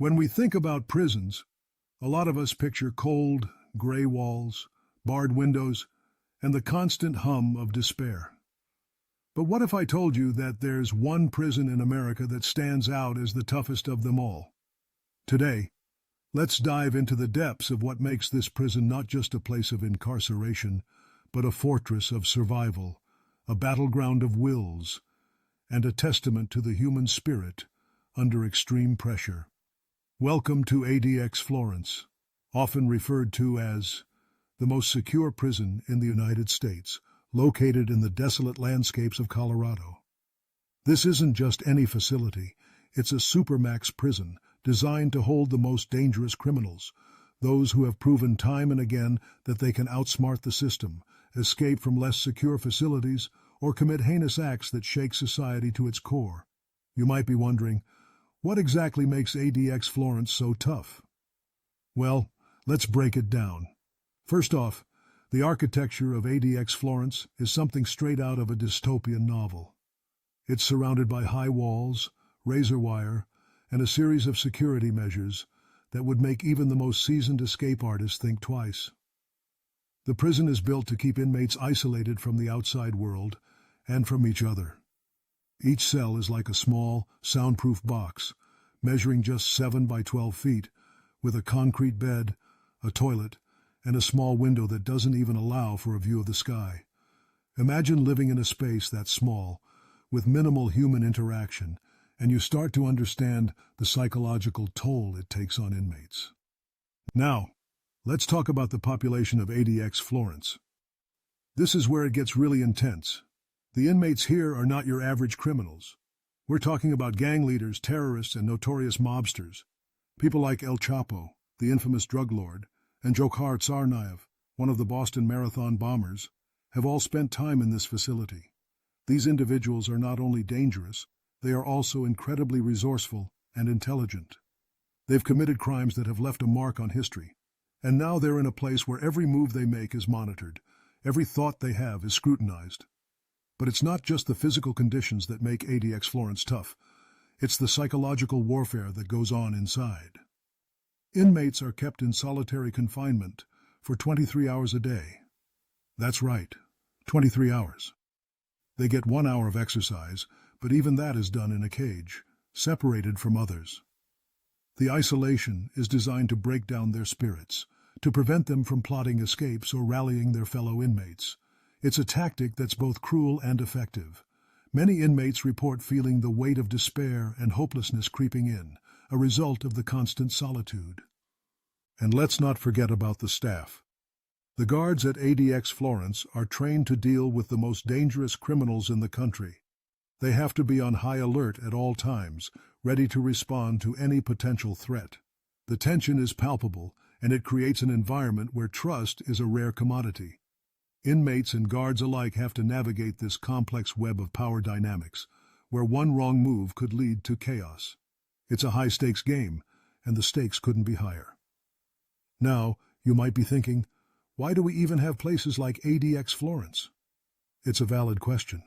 When we think about prisons, a lot of us picture cold, gray walls, barred windows, and the constant hum of despair. But what if I told you that there's one prison in America that stands out as the toughest of them all? Today, let's dive into the depths of what makes this prison not just a place of incarceration, but a fortress of survival, a battleground of wills, and a testament to the human spirit under extreme pressure. Welcome to ADX Florence, often referred to as the most secure prison in the United States, located in the desolate landscapes of Colorado. This isn't just any facility, it's a supermax prison designed to hold the most dangerous criminals, those who have proven time and again that they can outsmart the system, escape from less secure facilities, or commit heinous acts that shake society to its core. You might be wondering, what exactly makes ADX Florence so tough? Well, let's break it down. First off, the architecture of ADX Florence is something straight out of a dystopian novel. It's surrounded by high walls, razor wire, and a series of security measures that would make even the most seasoned escape artist think twice. The prison is built to keep inmates isolated from the outside world and from each other. Each cell is like a small, soundproof box, measuring just 7 by 12 feet, with a concrete bed, a toilet, and a small window that doesn't even allow for a view of the sky. Imagine living in a space that small, with minimal human interaction, and you start to understand the psychological toll it takes on inmates. Now, let's talk about the population of ADX Florence. This is where it gets really intense. The inmates here are not your average criminals. We're talking about gang leaders, terrorists, and notorious mobsters. People like El Chapo, the infamous drug lord, and Dzhokhar Tsarnaev, one of the Boston Marathon bombers, have all spent time in this facility. These individuals are not only dangerous, they are also incredibly resourceful and intelligent. They've committed crimes that have left a mark on history, and now they're in a place where every move they make is monitored, every thought they have is scrutinized. But it's not just the physical conditions that make ADX Florence tough, it's the psychological warfare that goes on inside. Inmates are kept in solitary confinement for 23 hours a day. That's right, 23 hours. They get 1 hour of exercise, but even that is done in a cage, separated from others. The isolation is designed to break down their spirits, to prevent them from plotting escapes or rallying their fellow inmates. It's a tactic that's both cruel and effective. Many inmates report feeling the weight of despair and hopelessness creeping in, a result of the constant solitude. And let's not forget about the staff. The guards at ADX Florence are trained to deal with the most dangerous criminals in the country. They have to be on high alert at all times, ready to respond to any potential threat. The tension is palpable, and it creates an environment where trust is a rare commodity. Inmates and guards alike have to navigate this complex web of power dynamics, where one wrong move could lead to chaos. It's a high-stakes game, and the stakes couldn't be higher. Now, you might be thinking, why do we even have places like ADX Florence? It's a valid question.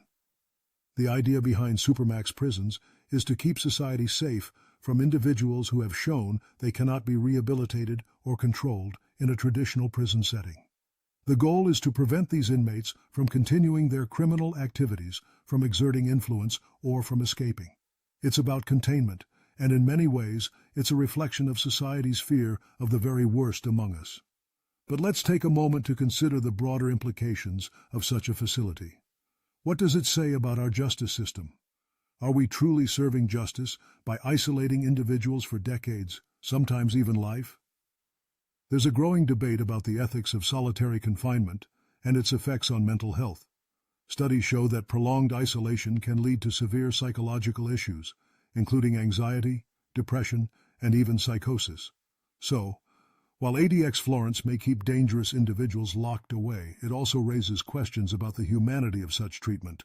The idea behind supermax prisons is to keep society safe from individuals who have shown they cannot be rehabilitated or controlled in a traditional prison setting. The goal is to prevent these inmates from continuing their criminal activities, from exerting influence, or from escaping. It's about containment, and in many ways, it's a reflection of society's fear of the very worst among us. But let's take a moment to consider the broader implications of such a facility. What does it say about our justice system? Are we truly serving justice by isolating individuals for decades, sometimes even life? There's a growing debate about the ethics of solitary confinement and its effects on mental health. Studies show that prolonged isolation can lead to severe psychological issues, including anxiety, depression, and even psychosis. So, while ADX Florence may keep dangerous individuals locked away, it also raises questions about the humanity of such treatment.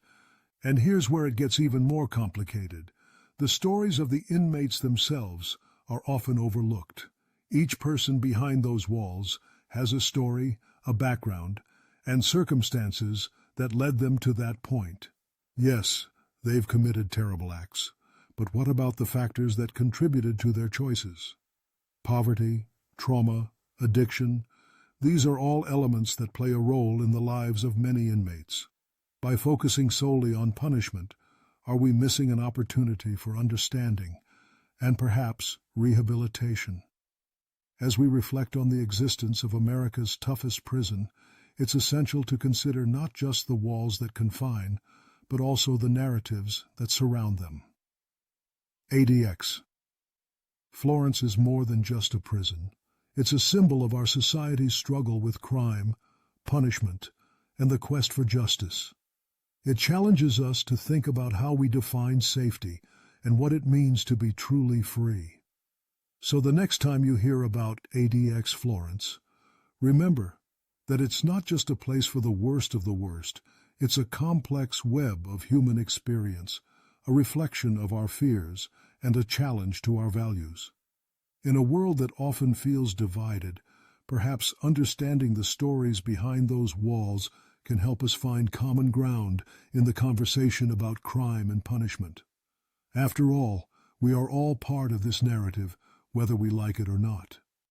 And here's where it gets even more complicated. The stories of the inmates themselves are often overlooked. Each person behind those walls has a story, a background, and circumstances that led them to that point. Yes, they've committed terrible acts, But what about the factors that contributed to their choices? Poverty, trauma, addiction, these are all elements that play a role in the lives of many inmates. By focusing solely on punishment, are we missing an opportunity for understanding and perhaps rehabilitation? As we reflect on the existence of America's toughest prison, it's essential to consider not just the walls that confine, but also the narratives that surround them. ADX Florence is more than just a prison. It's a symbol of our society's struggle with crime, punishment, and the quest for justice. It challenges us to think about how we define safety and what it means to be truly free. So the next time you hear about ADX Florence, remember that it's not just a place for the worst of the worst, it's a complex web of human experience, a reflection of our fears and a challenge to our values. In a world that often feels divided, perhaps understanding the stories behind those walls can help us find common ground in the conversation about crime and punishment. After all, we are all part of this narrative, whether we like it or not.